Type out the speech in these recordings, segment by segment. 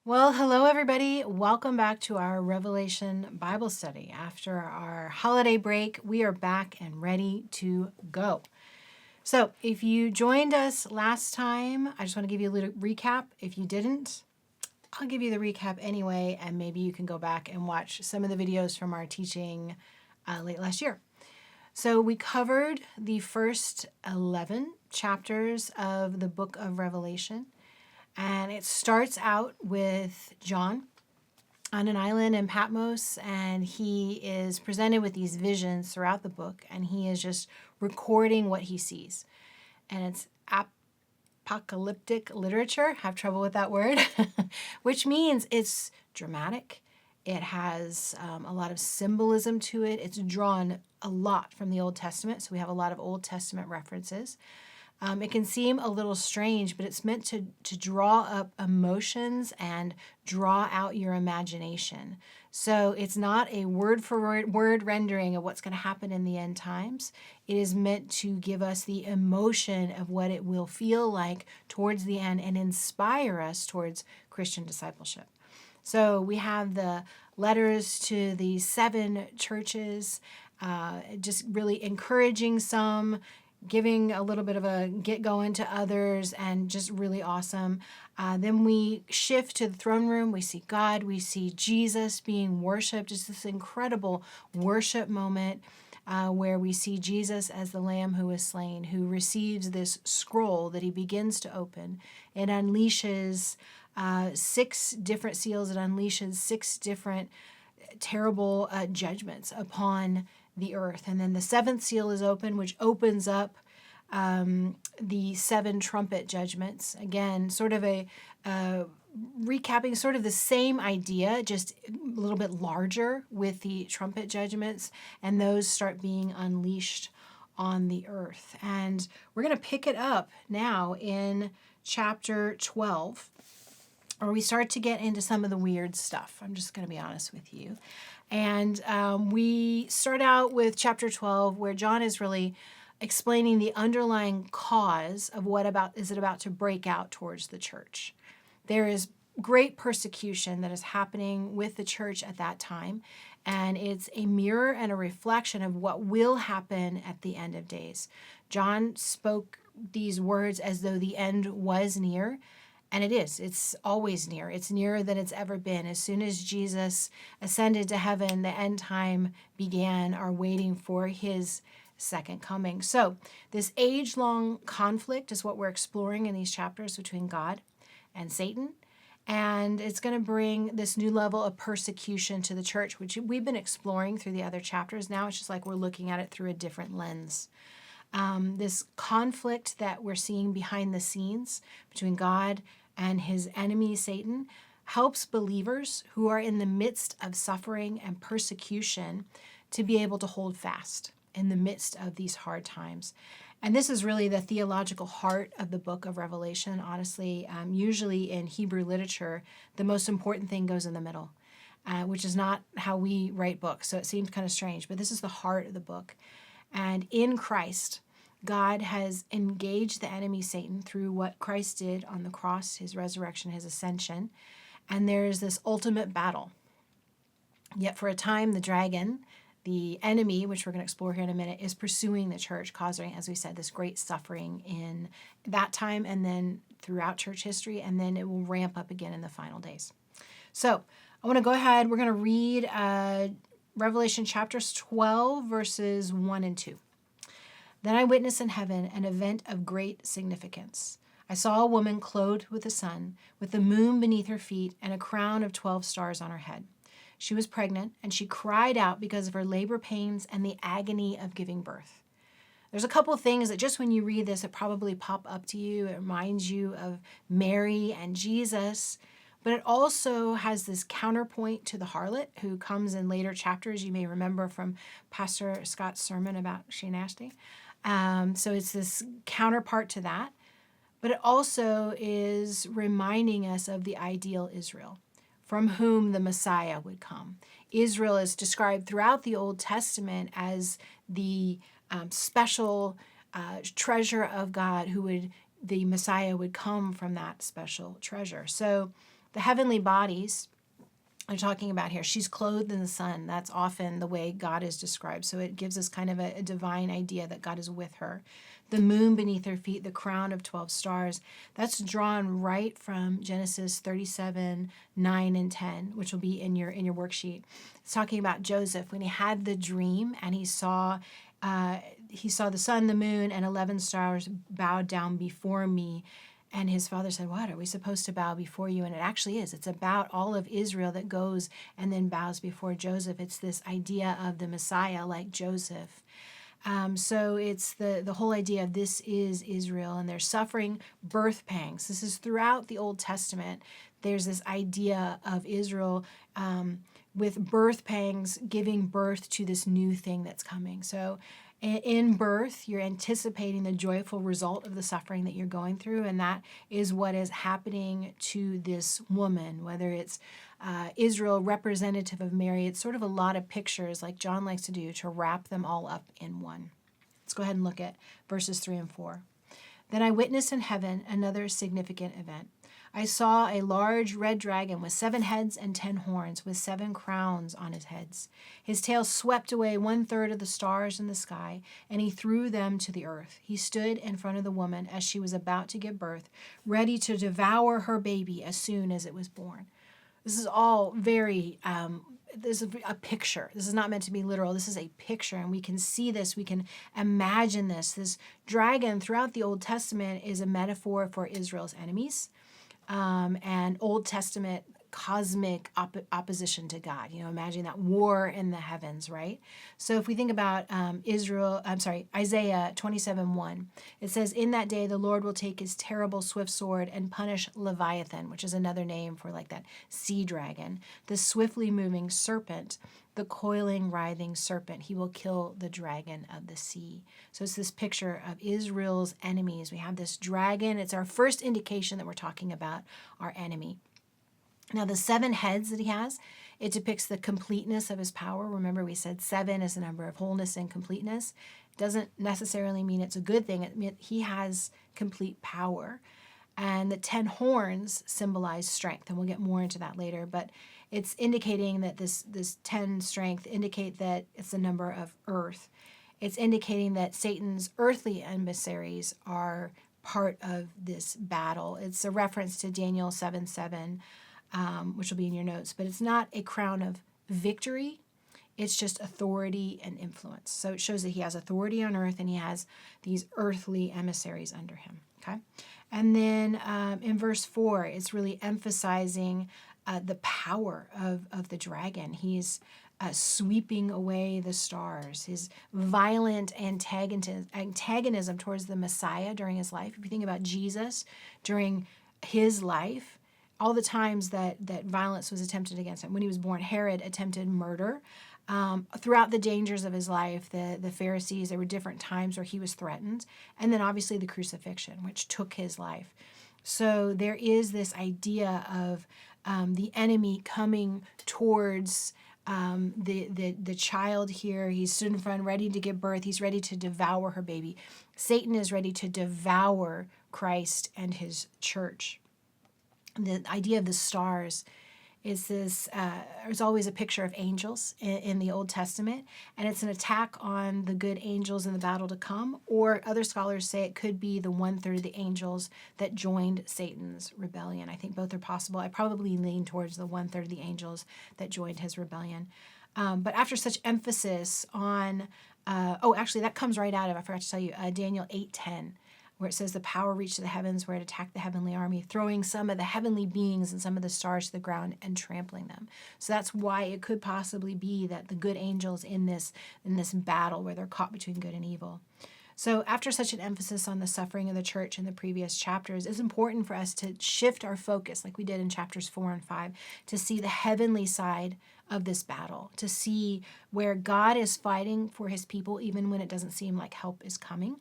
Well, hello, everybody. Welcome back to our Revelation Bible study. After our holiday break, we are back and ready to go. So, if you joined us last time, I just want to give you a little recap. If you didn't, I'll give you the recap anyway, and maybe you can go back and watch some of the videos from our teaching late last year. So, we covered the first 11 chapters of the book of Revelation. And it starts out with John on an island in Patmos, and he is presented with these visions throughout the book, and he is just recording what he sees. And it's apocalyptic literature, have trouble with that word, which means it's dramatic. It has a lot of symbolism to it. It's drawn a lot from the Old Testament, so we have a lot of Old Testament references. It can seem a little strange, but it's meant to draw up emotions and draw out your imagination. So it's not a word for word rendering of what's going to happen in the end times. It is meant to give us the emotion of what it will feel like towards the end and inspire us towards Christian discipleship. So we have the letters to the 7 churches, just really encouraging some, giving a little bit of a get going to others, and just really awesome. Then we shift to the throne room. We see God. We see Jesus being worshiped. Just this incredible worship moment where we see Jesus as the Lamb who was slain, who receives this scroll that he begins to open. It unleashes 6 different seals. It unleashes 6 different terrible judgments upon the earth. And then the 7th seal is open, which opens up the 7 trumpet judgments. Again, sort of a recapping sort of the same idea, just a little bit larger with the trumpet judgments, and those start being unleashed on the earth. And we're going to pick it up now in chapter 12, or we start to get into some of the weird stuff. I'm just going to be honest with you. And we start out with chapter 12, where John is really explaining the underlying cause of what is about to break out towards the church. There is great persecution that is happening with the church at that time, and it's a mirror and a reflection of what will happen at the end of days. John spoke these words as though the end was near. And it is. It's always near. It's nearer than it's ever been. As soon as Jesus ascended to heaven, the end time began, our waiting for his second coming. So this age-long conflict is what we're exploring in these chapters between God and Satan. And it's going to bring this new level of persecution to the church, which we've been exploring through the other chapters. Now it's just like we're looking at it through a different lens. This conflict that we're seeing behind the scenes between God and his enemy, Satan, helps believers who are in the midst of suffering and persecution to be able to hold fast in the midst of these hard times. And this is really the theological heart of the book of Revelation. Honestly, usually in Hebrew literature, the most important thing goes in the middle, which is not how we write books. So it seems kind of strange, but this is the heart of the book. And in Christ, God has engaged the enemy Satan through what Christ did on the cross, his resurrection, his ascension. And there is this ultimate battle. Yet for a time, the dragon, the enemy, which we're going to explore here in a minute, is pursuing the church, causing, as we said, this great suffering in that time and then throughout church history. And then it will ramp up again in the final days. So I want to go ahead. We're going to read Revelation chapters 12, verses 1 and 2. Then I witnessed in heaven an event of great significance. I saw a woman clothed with the sun, with the moon beneath her feet, and a crown of 12 stars on her head. She was pregnant, and she cried out because of her labor pains and the agony of giving birth. There's a couple of things that just when you read this, it probably pop up to you. It reminds you of Mary and Jesus. But it also has this counterpoint to the harlot who comes in later chapters. You may remember from Pastor Scott's sermon about Shane Ashty. So it's this counterpart to that. But it also is reminding us of the ideal Israel, from whom the Messiah would come. Israel is described throughout the Old Testament as the special treasure of God, the Messiah would come from that special treasure. So The heavenly bodies are talking about here. She's clothed in the sun. That's often the way God is described. So it gives us kind of a divine idea that God is with her. The moon beneath her feet, the crown of 12 stars. That's drawn right from Genesis 37, 9 and 10, which will be in your worksheet. It's talking about Joseph when he had the dream and he saw the sun, the moon, and 11 stars bowed down before me. And his father said, what, are we supposed to bow before you? And it actually is. It's about all of Israel that goes and then bows before Joseph. It's this idea of the Messiah like Joseph. So it's the whole idea of this is Israel, and they're suffering birth pangs. This is throughout the Old Testament. There's this idea of Israel with birth pangs giving birth to this new thing that's coming. So in birth, you're anticipating the joyful result of the suffering that you're going through, and that is what is happening to this woman, whether it's Israel representative of Mary. It's sort of a lot of pictures like John likes to do to wrap them all up in one. Let's go ahead and look at verses 3 and 4. Then I witnessed in heaven another significant event. I saw a large red dragon with 7 heads and 10 horns, with 7 crowns on his heads. His tail swept away 1/3 of the stars in the sky, and he threw them to the earth. He stood in front of the woman as she was about to give birth, ready to devour her baby as soon as it was born. This is all very, this is a picture. This is not meant to be literal. This is a picture, and we can see this. We can imagine this. This dragon throughout the Old Testament is a metaphor for Israel's enemies. And Old Testament cosmic opposition to God. You know, imagine that war in the heavens, right? So if we think about Isaiah 27:1, it says, in that day the Lord will take his terrible swift sword and punish Leviathan, which is another name for like that sea dragon, the swiftly moving serpent, the coiling, writhing serpent. He will kill the dragon of the sea. So it's this picture of Israel's enemies. We have this dragon. It's our first indication that we're talking about our enemy. Now, the 7 heads that he has, it depicts the completeness of his power. Remember, we said 7 is a number of wholeness and completeness. It doesn't necessarily mean it's a good thing. It means he has complete power. And the 10 horns symbolize strength, and we'll get more into that later. But it's indicating that this 10 strength indicate that it's the number of earth. It's indicating that Satan's earthly emissaries are part of this battle. It's a reference to Daniel 7:7. Which will be in your notes, but it's not a crown of victory. It's just authority and influence. So it shows that he has authority on earth and he has these earthly emissaries under him. Okay. And then in verse 4, it's really emphasizing the power of the dragon. He's sweeping away the stars. His violent antagonism towards the Messiah during his life. If you think about Jesus during his life, all the times that violence was attempted against him. When he was born, Herod attempted murder. Throughout the dangers of his life, the Pharisees, there were different times where he was threatened. And then obviously the crucifixion, which took his life. So there is this idea of the enemy coming towards the child here. He's stood in front, ready to give birth. He's ready to devour her baby. Satan is ready to devour Christ and his church. The idea of the stars is this, there's always a picture of angels in the Old Testament, and it's an attack on the good angels in the battle to come, or other scholars say it could be the 1/3 of the angels that joined Satan's rebellion. I think both are possible. I probably lean towards the 1/3 of the angels that joined his rebellion. But after such emphasis on, actually that comes right out of, I forgot to tell you, Daniel 8:10. Where it says the power reached to the heavens where it attacked the heavenly army, throwing some of the heavenly beings and some of the stars to the ground and trampling them. So that's why it could possibly be that the good angels in this battle where they're caught between good and evil. So after such an emphasis on the suffering of the church in the previous chapters, it's important for us to shift our focus, like we did in chapters 4 and 5, to see the heavenly side of this battle, to see where God is fighting for his people even when it doesn't seem like help is coming.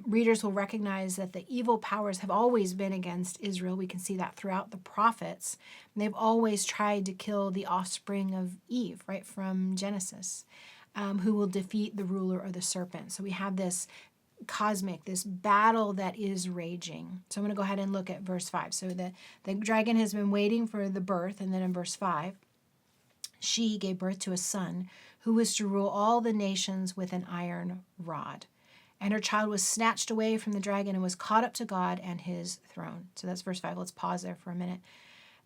Readers will recognize that the evil powers have always been against Israel. We can see that throughout the prophets. And they've always tried to kill the offspring of Eve, right, from Genesis, who will defeat the ruler of the serpent. So we have this cosmic, this battle that is raging. So I'm going to go ahead and look at verse 5. So the dragon has been waiting for the birth, and then in verse 5, she gave birth to a son who was to rule all the nations with an iron rod. And her child was snatched away from the dragon and was caught up to God and his throne. So that's verse 5. Let's pause there for a minute.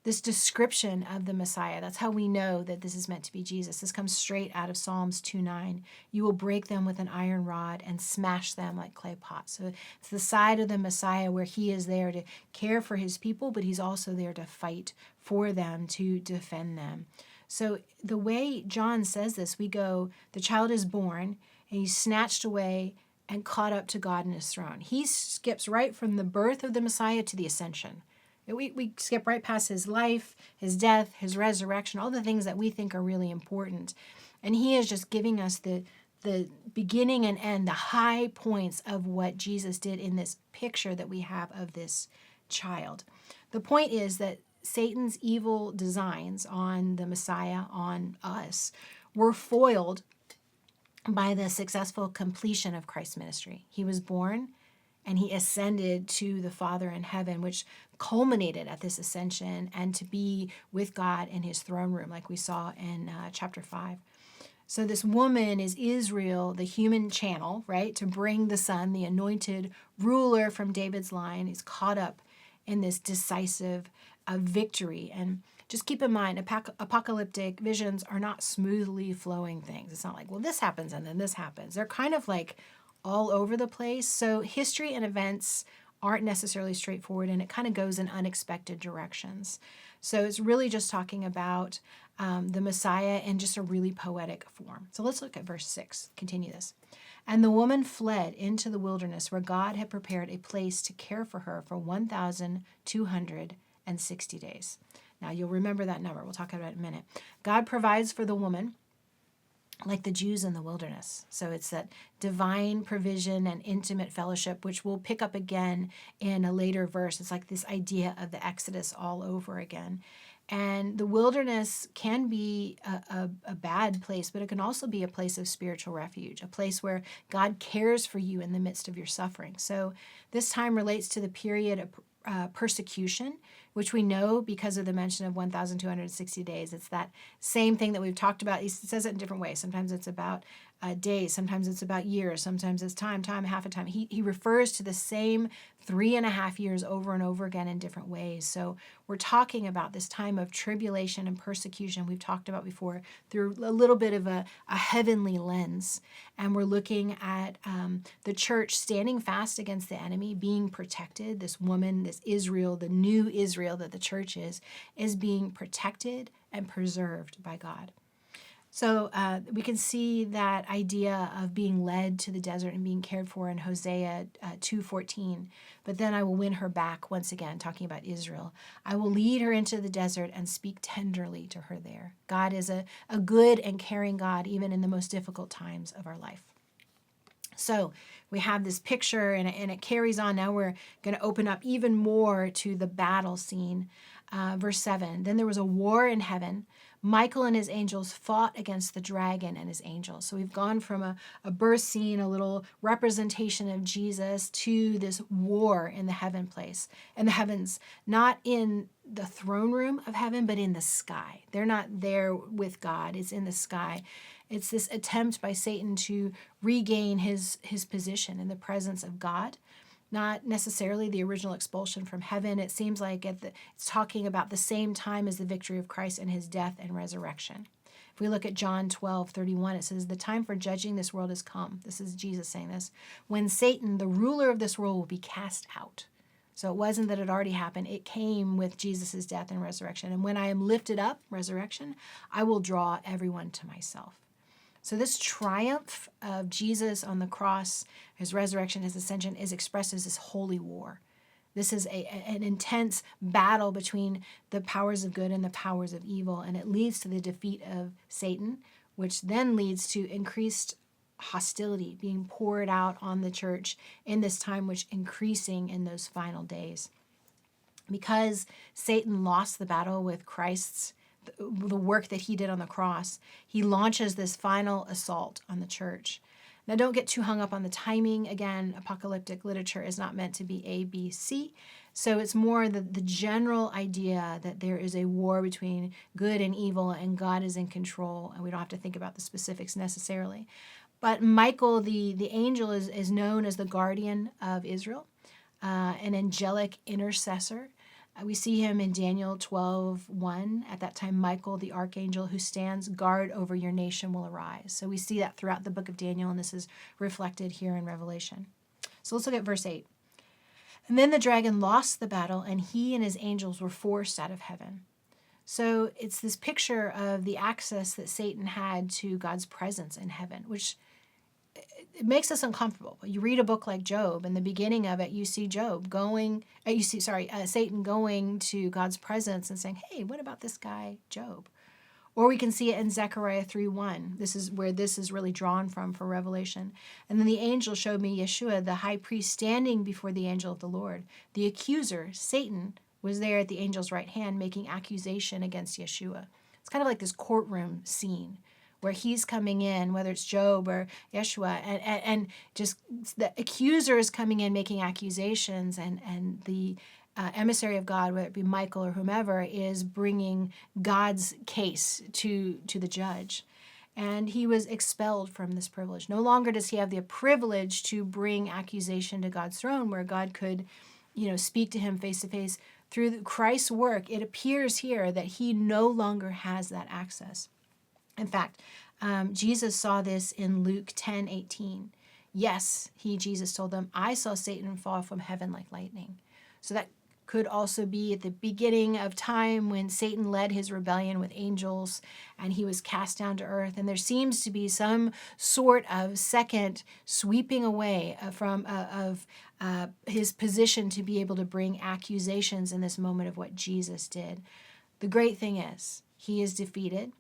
This description of the Messiah, that's how we know that this is meant to be Jesus. This comes straight out of Psalms 2:9. You will break them with an iron rod and smash them like clay pots. So it's the side of the Messiah where he is there to care for his people, but he's also there to fight for them, to defend them. So the way John says this, we go, the child is born and he's snatched away and caught up to God in his throne. He skips right from the birth of the Messiah to the ascension. We skip right past his life, his death, his resurrection, all the things that we think are really important. And he is just giving us the beginning and end, the high points of what Jesus did in this picture that we have of this child. The point is that Satan's evil designs on the Messiah, on us, were foiled by the successful completion of Christ's ministry. He was born and he ascended to the Father in heaven, which culminated at this ascension and to be with God in his throne room, like we saw in chapter 5. So this woman is Israel, the human channel, right, to bring the Son, the anointed ruler from David's line, is caught up in this decisive victory. And just keep in mind, apocalyptic visions are not smoothly flowing things. It's not like, well, this happens and then this happens. They're kind of like all over the place. So history and events aren't necessarily straightforward, and it kind of goes in unexpected directions. So it's really just talking about the Messiah in just a really poetic form. So let's look at verse 6. Continue this. And the woman fled into the wilderness where God had prepared a place to care for her for 1,260 days. Now you'll remember that number. We'll talk about it in a minute. God provides for the woman like the Jews in the wilderness. So it's that divine provision and intimate fellowship, which we'll pick up again in a later verse. It's like this idea of the Exodus all over again. And the wilderness can be a bad place, but it can also be a place of spiritual refuge, a place where God cares for you in the midst of your suffering. So this time relates to the period of persecution, which we know because of the mention of 1,260 days. It's that same thing that we've talked about. He says it in different ways. Sometimes it's about days, sometimes it's about years, sometimes it's time, half a time. He refers to the same 3.5 years over and over again in different ways. So we're talking about this time of tribulation and persecution we've talked about before through a little bit of a heavenly lens. And we're looking at the church standing fast against the enemy, being protected. This woman, this Israel, the new Israel that the church is being protected and preserved by God. So we can see that idea of being led to the desert and being cared for in Hosea 2:14. But then I will win her back, once again, talking about Israel. I will lead her into the desert and speak tenderly to her there. God is a good and caring God, even in the most difficult times of our life. So we have this picture, and it carries on. Now we're going to open up even more to the battle scene. Verse 7, then there was a war in heaven. Michael and his angels fought against the dragon and his angels. So we've gone from a birth scene, a little representation of Jesus, to this war in the heavens, not in the throne room of heaven, but in the sky. They're not there with God. It's in the sky. It's this attempt by Satan to regain his position in the presence of God. Not necessarily the original expulsion from heaven. It seems like it's talking about the same time as the victory of Christ and his death and resurrection. If we look at John 12:31, it says, the time for judging this world has come. This is Jesus saying this. When Satan, the ruler of this world, will be cast out. So it wasn't that it already happened. It came with Jesus' death and resurrection. And when I am lifted up, resurrection, I will draw everyone to myself. So this triumph of Jesus on the cross, his resurrection, his ascension, is expressed as this holy war. This is an intense battle between the powers of good and the powers of evil, and it leads to the defeat of Satan, which then leads to increased hostility being poured out on the church in this time, which increasing in those final days. Because Satan lost the battle with Christ's the work that he did on the cross, he launches this final assault on the church. Now, don't get too hung up on the timing. Again, apocalyptic literature is not meant to be A, B, C. So it's more the general idea that there is a war between good and evil, and God is in control, and we don't have to think about the specifics necessarily. But Michael, the angel, is known as the guardian of Israel, an angelic intercessor. We see him in Daniel 12:1. At that time, Michael, the archangel who stands guard over your nation, will arise. So we see that throughout the book of Daniel, and this is reflected here in Revelation. So let's look at verse 8. And then the dragon lost the battle, and he and his angels were forced out of heaven. So it's this picture of the access that Satan had to God's presence in heaven, which it makes us uncomfortable. You read a book like Job, and the beginning of it, you see Satan going to God's presence and saying, "Hey, what about this guy Job?" Or we can see it in Zechariah 3:1. This is where this is really drawn from for Revelation. And then the angel showed me Yeshua, the high priest, standing before the angel of the Lord. The accuser, Satan, was there at the angel's right hand making accusation against Yeshua. It's kind of like this courtroom scene where he's coming in, whether it's Job or Yeshua, and just the accuser is coming in making accusations, and the emissary of God, whether it be Michael or whomever, is bringing God's case to the judge. And he was expelled from this privilege. No longer does he have the privilege to bring accusation to God's throne, where God could, speak to him face to face. Through Christ's work, it appears here that he no longer has that access. In fact, Jesus saw this in Luke 10:18. Yes, Jesus told them, "I saw Satan fall from heaven like lightning." So that could also be at the beginning of time when Satan led his rebellion with angels and he was cast down to earth. And there seems to be some sort of second sweeping away from his position to be able to bring accusations in this moment of what Jesus did. The great thing is he is defeated.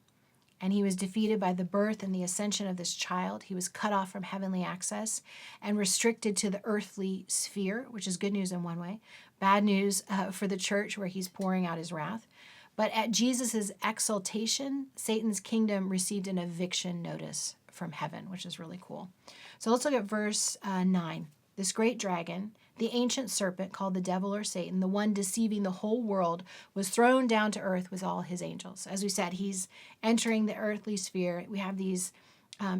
And he was defeated by the birth and the ascension of this child. He was cut off from heavenly access and restricted to the earthly sphere, which is good news in one way. Bad news for the church, where he's pouring out his wrath. But at Jesus' exaltation, Satan's kingdom received an eviction notice from heaven, which is really cool. So let's look at verse 9. This great dragon, the ancient serpent called the devil or Satan, the one deceiving the whole world, was thrown down to earth with all his angels. As we said, he's entering the earthly sphere. We have these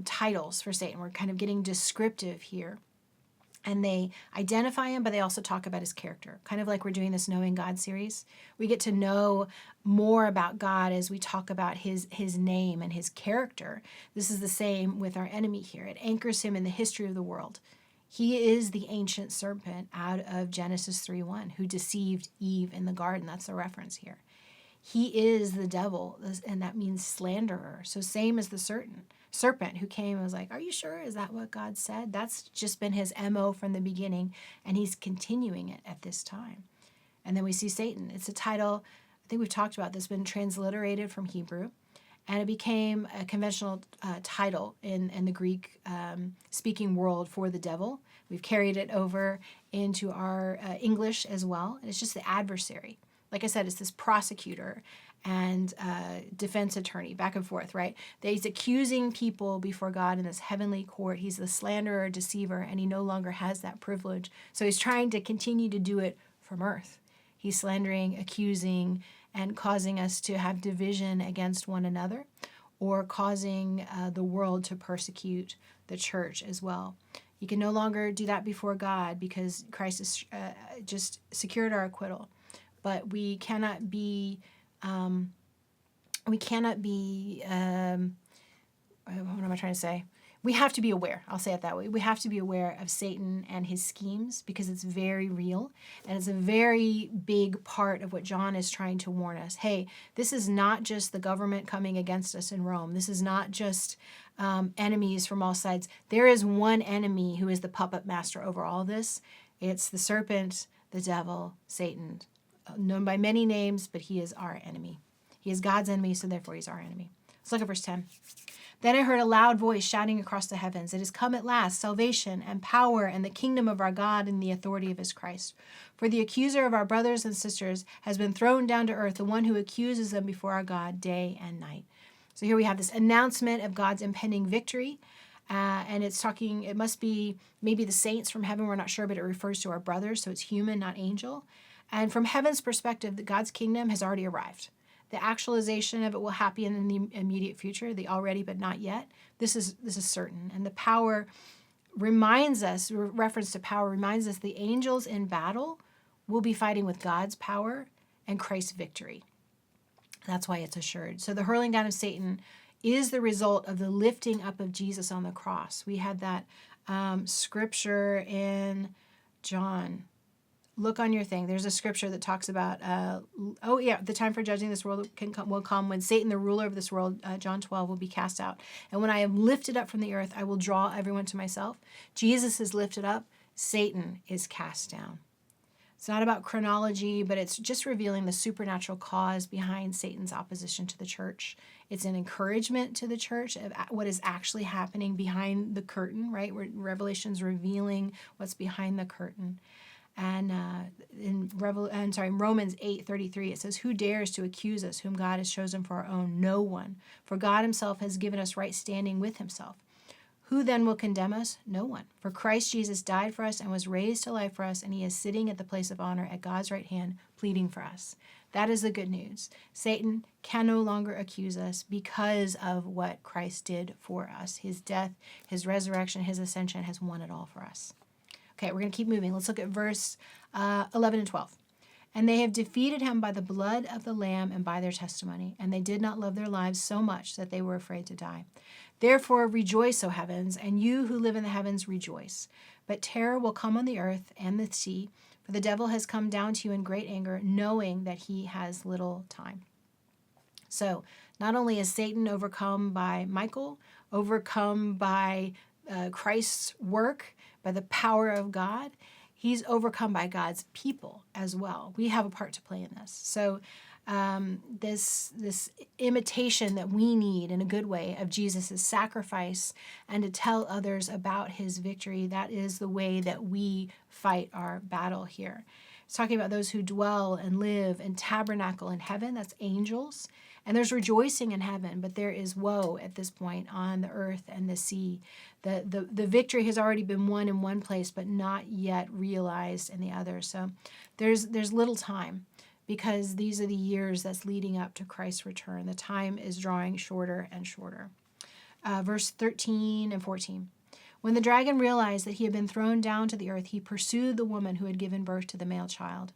titles for Satan. We're kind of getting descriptive here. And they identify him, but they also talk about his character. Kind of like we're doing this Knowing God series. We get to know more about God as we talk about his name and his character. This is the same with our enemy here. It anchors him in the history of the world. He is the ancient serpent out of Genesis 3:1 who deceived Eve in the garden. That's the reference here. He is the devil, and that means slanderer. So same as the serpent who came and was like, "Are you sure? Is that what God said?" That's just been his MO from the beginning, and he's continuing it at this time. And then we see Satan. It's a title, I think we've talked about this, been transliterated from Hebrew. And it became a conventional title in the Greek speaking world for the devil. We've carried it over into our English as well. And it's just the adversary. Like I said, it's this prosecutor and defense attorney, back and forth, right? That he's accusing people before God in this heavenly court. He's the slanderer, deceiver, and he no longer has that privilege. So he's trying to continue to do it from earth. He's slandering, accusing, and causing us to have division against one another, or causing the world to persecute the church as well. He can no longer do that before God because Christ has just secured our acquittal. But we cannot be, what am I trying to say? We have to be aware. I'll say it that way. We have to be aware of Satan and his schemes because it's very real. And it's a very big part of what John is trying to warn us. Hey, this is not just the government coming against us in Rome. This is not just enemies from all sides. There is one enemy who is the puppet master over all this. It's the serpent, the devil, Satan, known by many names, but he is our enemy. He is God's enemy, so therefore he's our enemy. Let's look at verse 10. Then I heard a loud voice shouting across the heavens, "It has come at last, salvation and power and the kingdom of our God and the authority of his Christ. For the accuser of our brothers and sisters has been thrown down to earth, the one who accuses them before our God day and night." So here we have this announcement of God's impending victory And it's talking, it must be maybe the saints from heaven, we're not sure, but it refers to our brothers, so it's human, not angel. And from heaven's perspective, God's kingdom has already arrived. The actualization of it will happen in the immediate future, the already but not yet. This is certain. And the power reminds us, reference to power reminds us the angels in battle will be fighting with God's power and Christ's victory. That's why it's assured. So the hurling down of Satan is the result of the lifting up of Jesus on the cross. We had that scripture in John. Look on your thing. There's a scripture that talks about, the time for judging this world will come when Satan, the ruler of this world, John 12, will be cast out. And when I am lifted up from the earth, I will draw everyone to myself. Jesus is lifted up. Satan is cast down. It's not about chronology, but it's just revealing the supernatural cause behind Satan's opposition to the church. It's an encouragement to the church of what is actually happening behind the curtain, right? Revelation's revealing what's behind the curtain. And in Romans 8:33, it says, "Who dares to accuse us, whom God has chosen for our own? No one. For God himself has given us right standing with himself. Who then will condemn us? No one. For Christ Jesus died for us and was raised to life for us, and he is sitting at the place of honor at God's right hand, pleading for us." That is the good news. Satan can no longer accuse us because of what Christ did for us. His death, his resurrection, his ascension has won it all for us. Okay, we're going to keep moving. Let's look at verse 11 and 12. "And they have defeated him by the blood of the Lamb and by their testimony, and they did not love their lives so much that they were afraid to die. Therefore rejoice, O heavens, and you who live in the heavens rejoice. But terror will come on the earth and the sea, for the devil has come down to you in great anger, knowing that he has little time." So not only is Satan overcome by Michael, overcome by Christ's work, by the power of God, he's overcome by God's people as well. We have a part to play in this. So this imitation that we need in a good way of Jesus' sacrifice and to tell others about his victory, that is the way that we fight our battle here. It's talking about those who dwell and live and tabernacle in heaven. That's angels. And there's rejoicing in heaven, but there is woe at this point on the earth and the sea. The victory has already been won in one place, but not yet realized in the other. So there's little time, because these are the years that's leading up to Christ's return. The time is drawing shorter and shorter. Verse 13 and 14. "When the dragon realized that he had been thrown down to the earth, he pursued the woman who had given birth to the male child.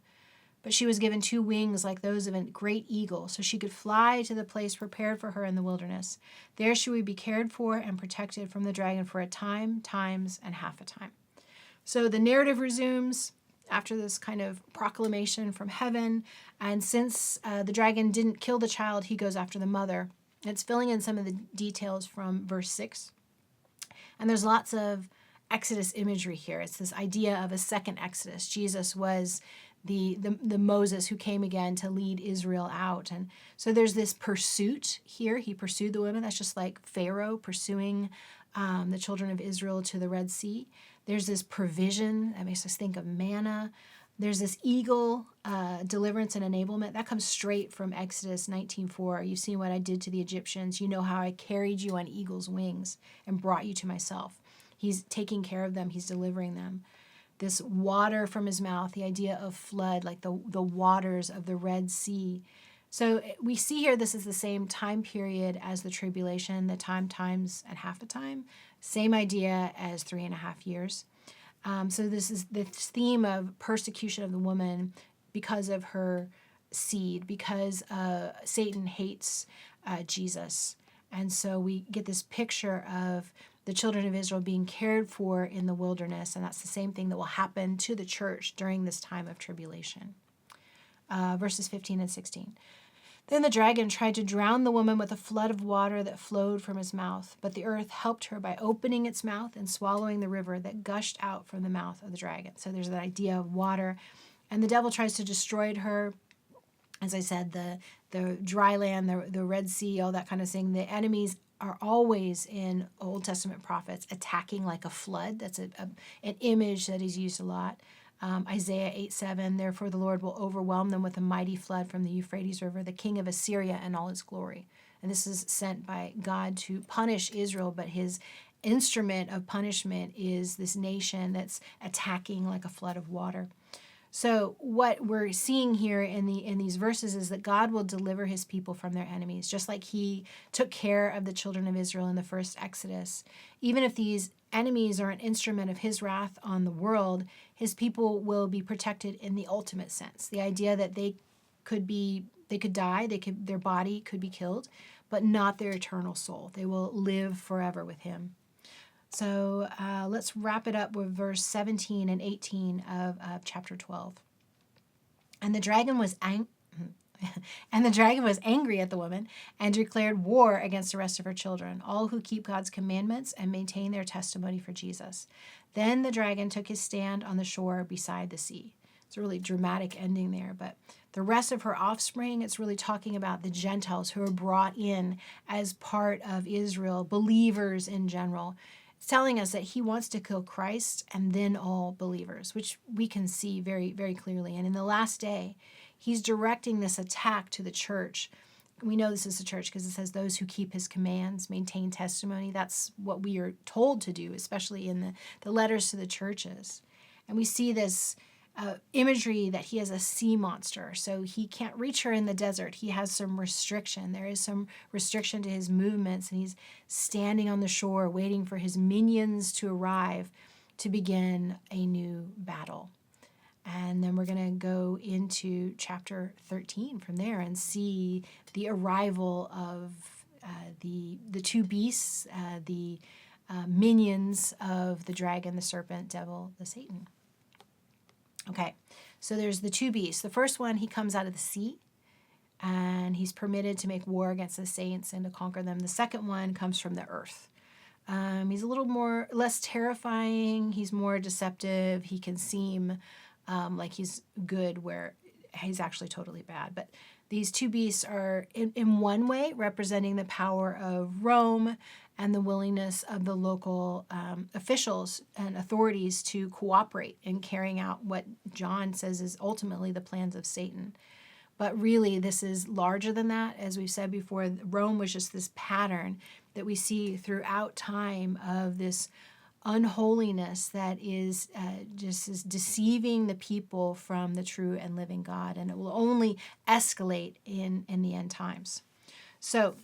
But she was given 2 wings like those of a great eagle, so she could fly to the place prepared for her in the wilderness. There she would be cared for and protected from the dragon for a time, times, and half a time." So the narrative resumes after this kind of proclamation from heaven. And since the dragon didn't kill the child, he goes after the mother. It's filling in some of the details from verse 6. And there's lots of Exodus imagery here. It's this idea of a second Exodus. Jesus was the Moses who came again to lead Israel out. And so there's this pursuit here. He pursued the women. That's just like Pharaoh pursuing the children of Israel to the Red Sea. There's this provision that makes us think of manna. There's this eagle deliverance and enablement. That comes straight from Exodus 19:4. "You've seen what I did to the Egyptians. You know how I carried you on eagle's wings and brought you to myself." He's taking care of them. He's delivering them. This water from his mouth, the idea of flood, like the waters of the Red Sea. So we see here this is the same time period as the tribulation, the time, times, and half a time. Same idea as 3.5 years. So this is the theme of persecution of the woman because of her seed, because Satan hates Jesus. And so we get this picture of the children of Israel being cared for in the wilderness, and that's the same thing that will happen to the church during this time of tribulation. Verses 15 and 16. "Then the dragon tried to drown the woman with a flood of water that flowed from his mouth, but the earth helped her by opening its mouth and swallowing the river that gushed out from the mouth of the dragon." So there's that idea of water, and the devil tries to destroy her. As I said, the dry land, the Red Sea, all that kind of thing. The enemies are always in Old Testament prophets attacking like a flood. That's an image that is used a lot. Isaiah 8:7, "Therefore the Lord will overwhelm them with a mighty flood from the Euphrates River, the king of Assyria and all his glory." And this is sent by God to punish Israel, but his instrument of punishment is this nation that's attacking like a flood of water. So what we're seeing here in these verses is that God will deliver his people from their enemies, just like he took care of the children of Israel in the first Exodus. Even if these enemies are an instrument of his wrath on the world, his people will be protected in the ultimate sense. The idea that they could die, their body could be killed, but not their eternal soul. They will live forever with him. So let's wrap it up with verse 17 and 18 of chapter 12. And the dragon was and the dragon was angry at the woman and declared war against the rest of her children, all who keep God's commandments and maintain their testimony for Jesus. Then the dragon took his stand on the shore beside the sea. It's a really dramatic ending there, but the rest of her offspring, it's really talking about the Gentiles who are brought in as part of Israel, believers in general. It's telling us that he wants to kill Christ and then all believers, which we can see very, very clearly. And in the last day, he's directing this attack to the church. We know this is the church because it says those who keep his commands, maintain testimony. That's what we are told to do, especially in the letters to the churches. And we see this imagery that he is a sea monster, so he can't reach her in the desert. He has some restriction. There is some restriction to his movements, and he's standing on the shore waiting for his minions to arrive to begin a new battle. And then we're going to go into chapter 13 from there and see the arrival of the two beasts, the minions of the dragon, the serpent, devil, the Satan. Okay, so there's the two beasts. The first one, he comes out of the sea, and he's permitted to make war against the saints and to conquer them. The second one comes from the earth. He's a little less terrifying. He's more deceptive. He can seem like he's good where he's actually totally bad. But these two beasts are, in one way, representing the power of Rome and the willingness of the local officials and authorities to cooperate in carrying out what John says is ultimately the plans of Satan. But really, this is larger than that. As we've said before, Rome was just this pattern that we see throughout time of this unholiness that is just deceiving the people from the true and living God. And it will only escalate in the end times. So,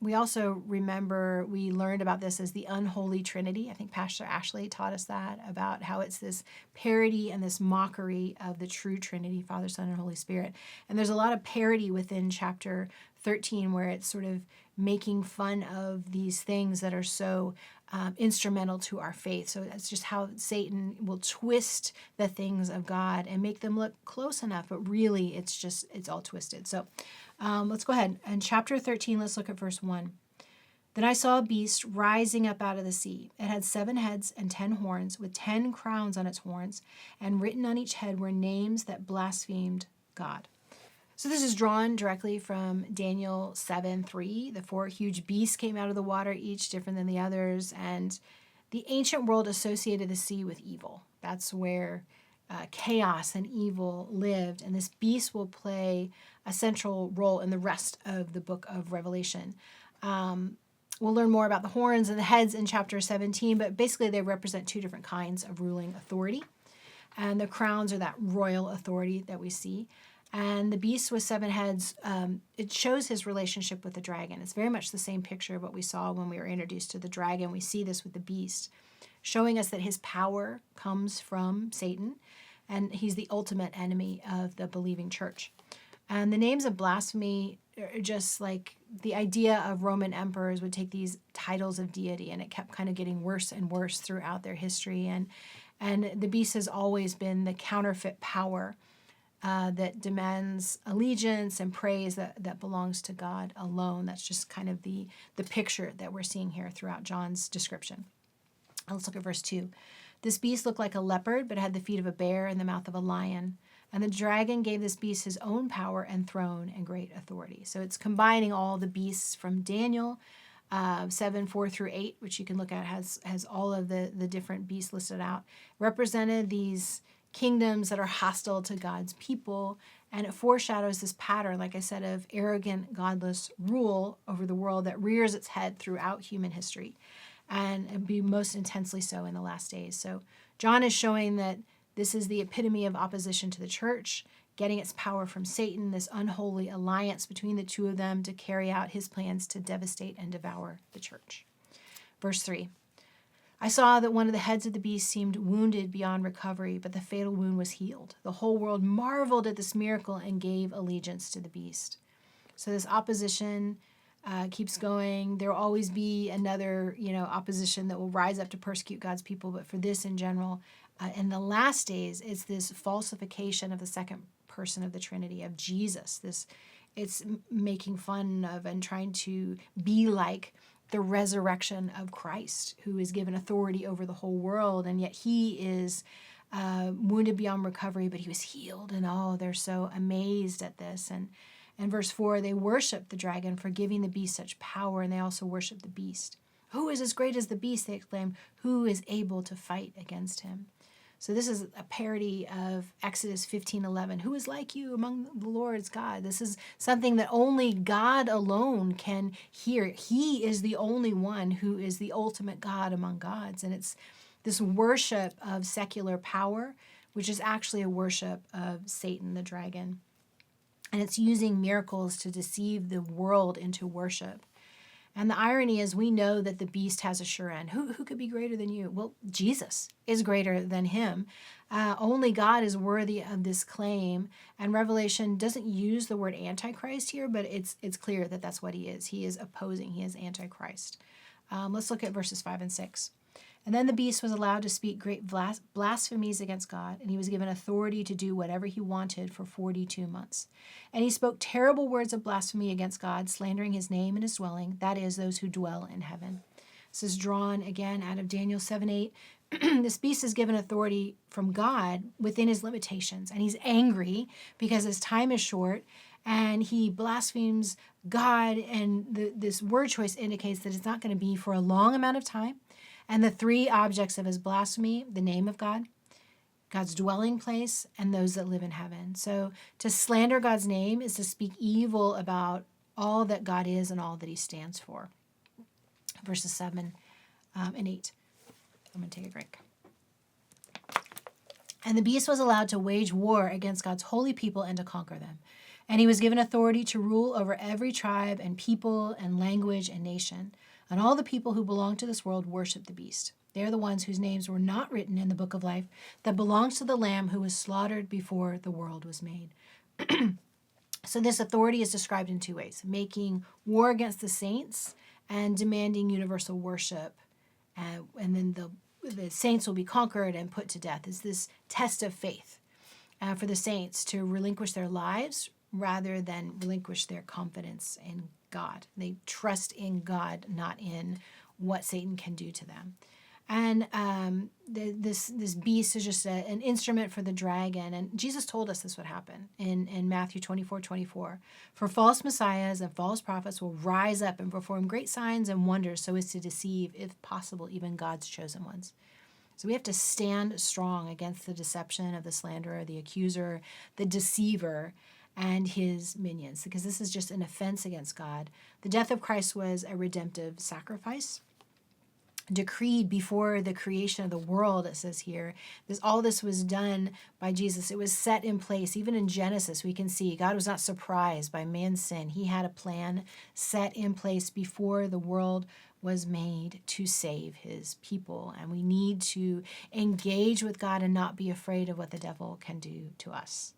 we also remember we learned about this as the unholy Trinity. I think Pastor Ashley taught us that, about how it's this parody and this mockery of the true Trinity, Father, Son, and Holy Spirit. And there's a lot of parody within chapter 13 where it's sort of making fun of these things that are so instrumental to our faith. So that's just how Satan will twist the things of God and make them look close enough, but really it's all twisted. So let's go ahead. In chapter 13, let's look at verse 1. Then I saw a beast rising up out of the sea. It had 7 heads and 10 horns, with 10 crowns on its horns, and written on each head were names that blasphemed God. So this is drawn directly from Daniel 7:3. The 4 huge beasts came out of the water, each different than the others, and the ancient world associated the sea with evil. That's where chaos and evil lived, and this beast will play a central role in the rest of the book of Revelation. We'll learn more about the horns and the heads in chapter 17, but basically they represent 2 different kinds of ruling authority, and the crowns are that royal authority that we see. And the beast with 7 heads, it shows his relationship with the dragon. It's very much the same picture of what we saw when we were introduced to the dragon. We see this with the beast, showing us that his power comes from Satan, and he's the ultimate enemy of the believing church. And the names of blasphemy are just like the idea of Roman emperors would take these titles of deity, and it kept kind of getting worse and worse throughout their history. And the beast has always been the counterfeit power that demands allegiance and praise that belongs to God alone. That's just kind of the picture that we're seeing here throughout John's description. Let's look at verse 2. This beast looked like a leopard, but had the feet of a bear and the mouth of a lion. And the dragon gave this beast his own power and throne and great authority. So it's combining all the beasts from Daniel 7:4-8, which you can look at, has all of the different beasts listed out, represented these kingdoms that are hostile to God's people, And it foreshadows this pattern, like I said, of arrogant, godless rule over the world that rears its head throughout human history, and be most intensely so in the last days. So John is showing that this is the epitome of opposition to the church, getting its power from Satan, this unholy alliance between the two of them to carry out his plans to devastate and devour the church. Verse 3. I saw that one of the heads of the beast seemed wounded beyond recovery, but the fatal wound was healed. The whole world marveled at this miracle and gave allegiance to the beast. So this opposition keeps going. There will always be another, opposition that will rise up to persecute God's people. But for this in general, in the last days, it's this falsification of the second person of the Trinity, of Jesus. It's making fun of and trying to be like the resurrection of Christ, who is given authority over the whole world, and yet he is wounded beyond recovery, but he was healed. And they're so amazed at this. And in verse 4, they worship the dragon for giving the beast such power, and they also worship the beast. Who is as great as the beast, they exclaim, who is able to fight against him? So this is a parody of Exodus 15:11. Who is like you among the Lord's God? This is something that only God alone can hear. He is the only one who is the ultimate God among gods. And it's this worship of secular power, which is actually a worship of Satan, the dragon. And it's using miracles to deceive the world into worship. And the irony is, we know that the beast has a sure end. Who could be greater than you? Well, Jesus is greater than him. Only God is worthy of this claim. And Revelation doesn't use the word Antichrist here, but it's clear that that's what he is. He is opposing. He is Antichrist. Let's look at verses 5 and 6. And then the beast was allowed to speak great blasphemies against God, and he was given authority to do whatever he wanted for 42 months. And he spoke terrible words of blasphemy against God, slandering his name and his dwelling, that is, those who dwell in heaven. This is drawn again out of Daniel 7:8. This beast is given authority from God within his limitations, and he's angry because his time is short, and he blasphemes God, and this word choice indicates that it's not going to be for a long amount of time. And the three objects of his blasphemy: the name of God, God's dwelling place, and those that live in heaven. So to slander God's name is to speak evil about all that God is and all that he stands for. Verses 7 and 8. I'm going to take a drink. And the beast was allowed to wage war against God's holy people and to conquer them. And he was given authority to rule over every tribe and people and language and nation. And all the people who belong to this world worship the beast. They are the ones whose names were not written in the book of life that belongs to the Lamb who was slaughtered before the world was made. So this authority is described in two ways: making war against the saints and demanding universal worship. And then the saints will be conquered and put to death. It's this test of faith for the saints to relinquish their lives rather than relinquish their confidence in God. They trust in God, not in what Satan can do to them. And this beast is just an instrument for the dragon. And Jesus told us this would happen in Matthew 24:24. For false messiahs and false prophets will rise up and perform great signs and wonders so as to deceive, if possible, even God's chosen ones. So we have to stand strong against the deception of the slanderer, the accuser, the deceiver, and his minions, because this is just an offense against God. The death of Christ was a redemptive sacrifice, decreed before the creation of the world, it says here. All this was done by Jesus. It was set in place. Even in Genesis, we can see God was not surprised by man's sin. He had a plan set in place before the world was made to save his people. And we need to engage with God and not be afraid of what the devil can do to us.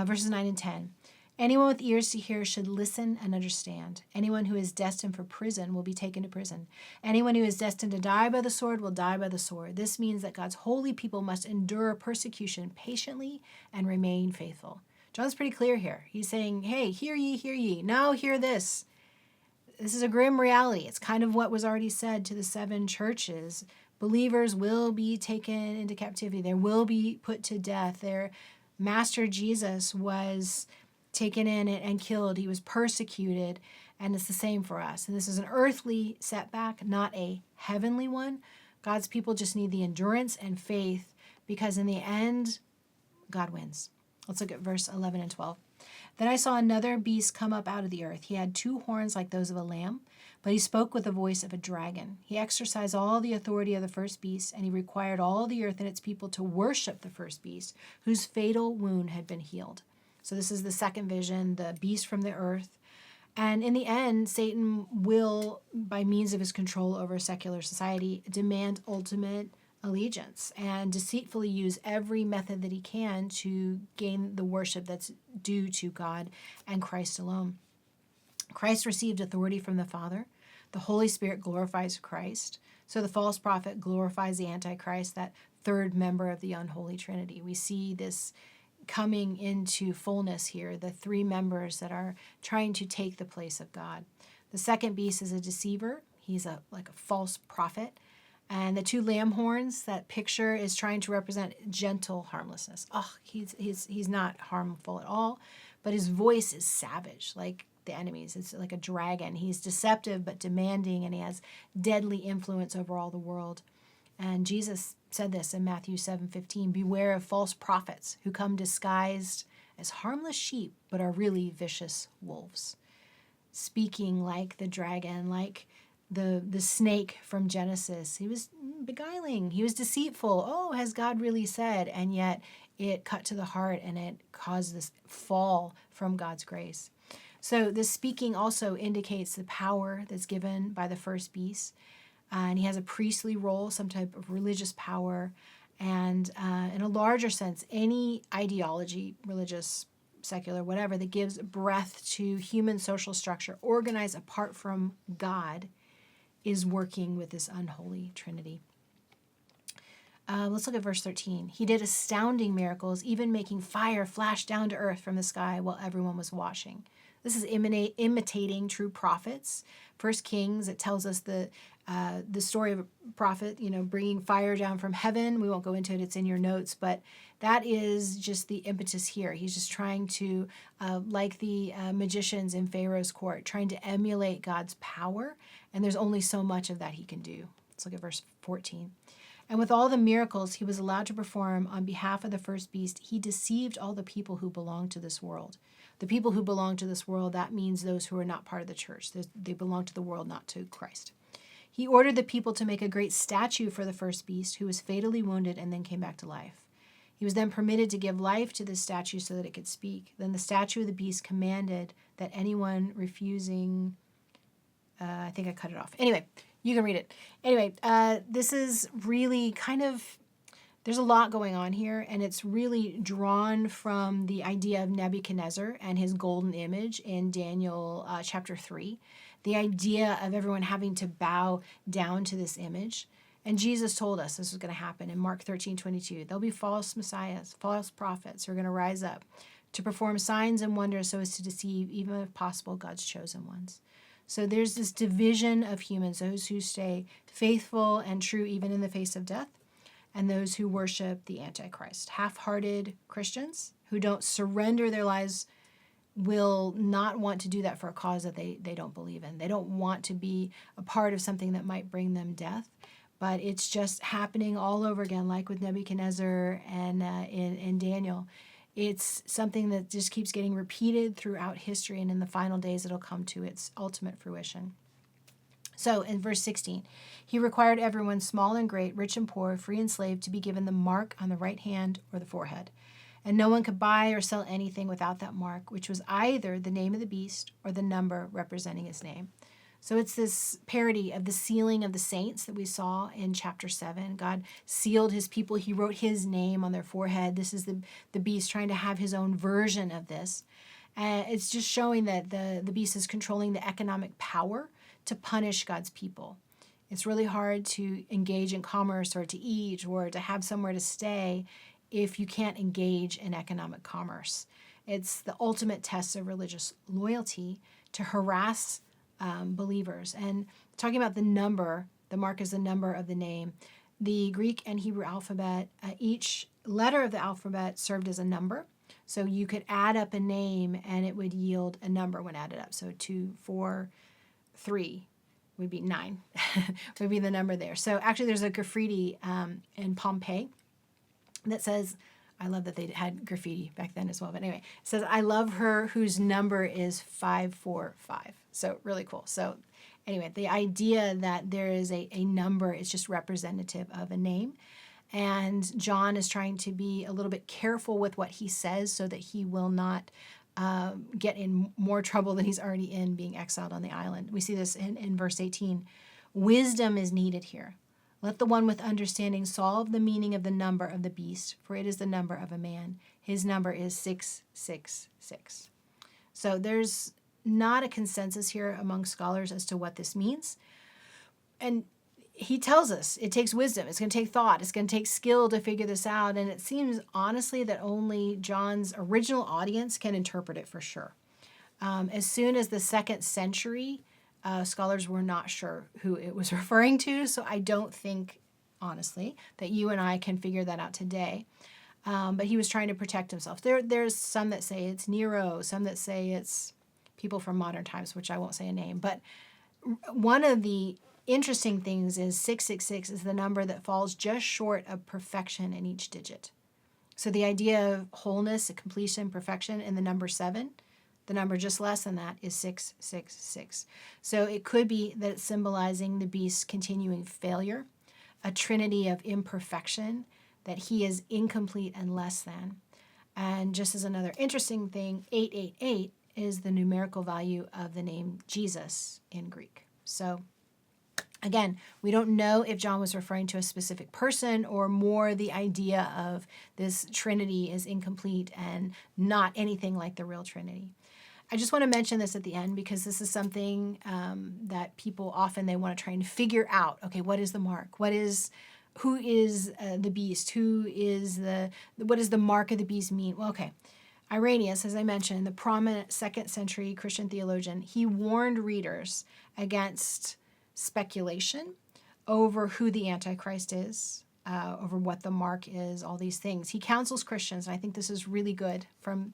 Verses 9 and 10. Anyone with ears to hear should listen and understand. Anyone who is destined for prison will be taken to prison. Anyone who is destined to die by the sword will die by the sword. This means that God's holy people must endure persecution patiently and remain faithful. John's pretty clear here. He's saying, hey, hear ye. Now hear this. This is a grim reality. It's kind of what was already said to the 7 churches. Believers will be taken into captivity. They will be put to death. Their Master Jesus was taken in and killed. He was persecuted, and it's the same for us. And this is an earthly setback, not a heavenly one. God's people just need the endurance and faith, because in the end, God wins. Let's look at verse 11 and 12. Then I saw another beast come up out of the earth. He had 2 horns like those of a lamb, but he spoke with the voice of a dragon. He exercised all the authority of the first beast, and he required all the earth and its people to worship the first beast, whose fatal wound had been healed. So this is the second vision, the beast from the earth. And in the end, Satan will, by means of his control over secular society, demand ultimate allegiance and deceitfully use every method that he can to gain the worship that's due to God and Christ alone. Christ received authority from the Father. The Holy Spirit glorifies Christ. So the false prophet glorifies the Antichrist, that third member of the unholy Trinity. We see this coming into fullness here, the 3 members that are trying to take the place of God. The second beast is a deceiver. He's like a false prophet. And the 2 lamb horns, that picture is trying to represent gentle harmlessness. He's not harmful at all, but his voice is savage, like the enemies. It's like a dragon. He's deceptive but demanding, and he has deadly influence over all the world. And Jesus said this in Matthew 7:15, beware of false prophets who come disguised as harmless sheep but are really vicious wolves, speaking like the dragon, like the snake from Genesis. He was beguiling. He was deceitful. Oh, has God really said? And yet it cut to the heart and it caused this fall from God's grace. So this speaking also indicates the power that's given by the first beast. And he has a priestly role, some type of religious power. And in a larger sense, any ideology, religious, secular, whatever, that gives breath to human social structure organized apart from God is working with this unholy Trinity. Let's look at verse 13. He did astounding miracles, even making fire flash down to earth from the sky while everyone was watching. This is imitating true prophets. First Kings, it tells us the story of a prophet, bringing fire down from heaven. We won't go into it. It's in your notes, but that is just the impetus here. He's just trying to, like the magicians in Pharaoh's court, trying to emulate God's power. And there's only so much of that he can do. Let's look at verse 14. And with all the miracles he was allowed to perform on behalf of the first beast, he deceived all the people who belong to this world. The people who belong to this world, that means those who are not part of the church. They belong to the world, not to Christ. He ordered the people to make a great statue for the first beast, who was fatally wounded and then came back to life. He was then permitted to give life to this statue so that it could speak. Then the statue of the beast commanded that anyone refusing... I think I cut it off. Anyway, you can read it. Anyway, this is really kind of, there's a lot going on here, and it's really drawn from the idea of Nebuchadnezzar and his golden image in Daniel chapter 3. The idea of everyone having to bow down to this image. And Jesus told us this was going to happen in Mark 13:22. There'll be false messiahs, false prophets who are going to rise up to perform signs and wonders so as to deceive, even if possible, God's chosen ones. So there's this division of humans, those who stay faithful and true even in the face of death, and those who worship the Antichrist. Half-hearted Christians who don't surrender their lives will not want to do that for a cause that they don't believe in. They don't want to be a part of something that might bring them death. But it's just happening all over again, like with Nebuchadnezzar and in Daniel. It's something that just keeps getting repeated throughout history, and in the final days it'll come to its ultimate fruition. So in verse 16, he required everyone, small and great, rich and poor, free and slave, to be given the mark on the right hand or the forehead. And no one could buy or sell anything without that mark, which was either the name of the beast or the number representing his name. So it's this parody of the sealing of the saints that we saw in chapter 7. God sealed his people. He wrote his name on their forehead. This is the beast trying to have his own version of this. It's just showing that the beast is controlling the economic power to punish God's people. It's really hard to engage in commerce or to eat or to have somewhere to stay if you can't engage in economic commerce. It's the ultimate test of religious loyalty to harass believers. And talking about the number, the mark is the number of the name. The Greek and Hebrew alphabet, each letter of the alphabet served as a number. So you could add up a name and it would yield a number when added up. So 2, 4, 3 would be 9, would be the number there. So actually there's a graffiti in Pompeii that says, I love that they had graffiti back then as well. But anyway, it says, I love her whose number is 545. So really cool. So anyway, the idea that there is a number is just representative of a name. And John is trying to be a little bit careful with what he says so that he will not get in more trouble than he's already in being exiled on the island. We see this in verse 18. Wisdom is needed here. Let the one with understanding solve the meaning of the number of the beast, for it is the number of a man. His number is 666. So there's not a consensus here among scholars as to what this means. And he tells us it takes wisdom. It's going to take thought. It's going to take skill to figure this out. And it seems, honestly, that only John's original audience can interpret it for sure. As soon as the 2nd century, scholars were not sure who it was referring to. So I don't think, honestly, that you and I can figure that out today. But he was trying to protect himself. There's some that say it's Nero, some that say it's people from modern times, which I won't say a name. But one of the interesting things is 666 is the number that falls just short of perfection in each digit. So the idea of wholeness, completion, perfection in the number 7, the number just less than that is 666. So it could be that it's symbolizing the beast's continuing failure, a trinity of imperfection, that he is incomplete and less than. And just as another interesting thing, 888 is the numerical value of the name Jesus in Greek. So again, we don't know if John was referring to a specific person or more the idea of this Trinity is incomplete and not anything like the real Trinity. I just want to mention this at the end because this is something that people often, they want to try and figure out. Okay, what is the mark? Who is the beast? What does the mark of the beast mean? Well, okay. Irenaeus, as I mentioned, the prominent 2nd century Christian theologian, he warned readers against speculation over who the Antichrist is, over what the mark is, all these things. He counsels Christians, and I think this is really good from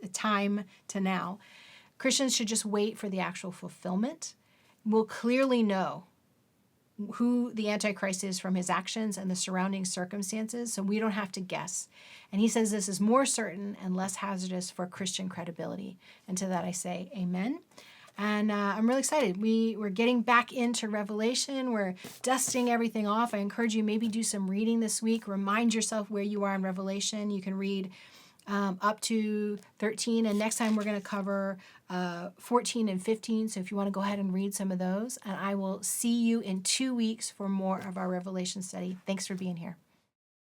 the time to now. Christians should just wait for the actual fulfillment. We'll clearly know who the Antichrist is from his actions and the surrounding circumstances, so we don't have to guess. And he says this is more certain and less hazardous for Christian credibility. And to that I say amen. And I'm really excited. We're getting back into Revelation. We're dusting everything off. I encourage you, maybe do some reading this week. Remind yourself where you are in Revelation. You can read up to 13. And next time we're going to cover 14 and 15. So if you want to go ahead and read some of those. And I will see you in 2 weeks for more of our Revelation study. Thanks for being here.